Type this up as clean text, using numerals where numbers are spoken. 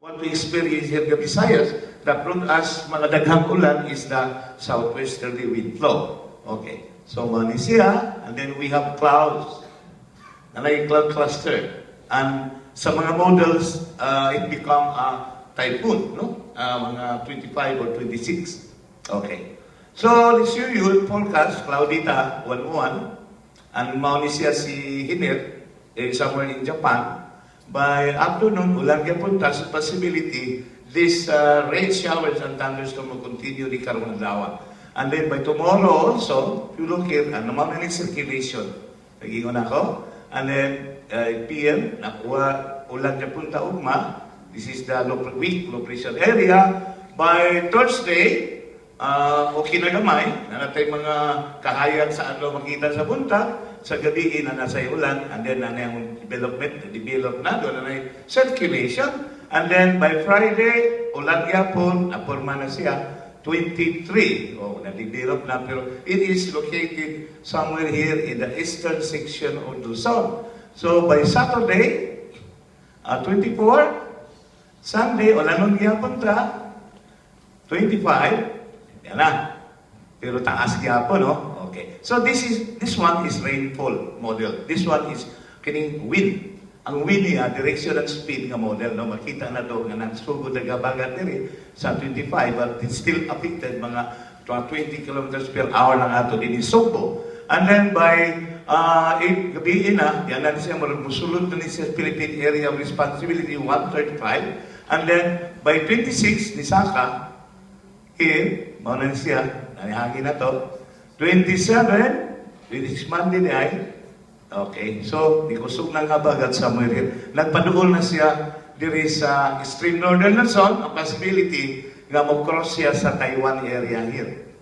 What we experience here in the Visayas, that brought us mga daghang ulan is the southwesterly wind flow. Okay. So, Manisya, and then we have clouds. Nalay cloud cluster. And sa mga models, it become a typhoon, no? Mga 25 or 26. Okay. So, this usual forecast, cloudy ta, 1-1. And Manisya si Hiner, somewhere in Japan. By afternoon, ulan punta sa possibility, this rain showers and thunderstorm will continue di karong adlaw. And then by tomorrow also, if you look at naman na circulation, nag-ingon ako, and then PM, nakuha ulan punta ugma, this is the weak low pressure area. By Thursday, okay na gamay, na natay mga kahayag sa adlaw makita sa bunta, sa gabi na nasa ulan, and then na yung develop na, doon na circulation, and then by Friday, ulan yapon, naporma na siya, 23. Oh, na-develop na, pero it is located somewhere here in the eastern section of Luzon. So by Saturday, 24, Sunday, ulanon yapon ta, 25, yan na. Pero taas yapon, no? Okay. So this one is rainfall model. This one is kining wind. Ang wind niya, direction and speed nga model, no? Makita na do nga nagsugod na gabagat diri sa 25, but it's still affected mga 20 kilometers per hour lang ato din in Sugbo. And then by 8 gabi na, yan na siya musulod na siya Philippine Area of Responsibility 135. And then by 26 ni Saka, here, mauna siya, nanihangin na to, 27, 26 Monday na ay, okay, so, di kusog ng habagat somewhere here. Nagpaduol na siya diri sa extreme northern Luzon, ang possibility nga mag-cross siya sa Taiwan area here.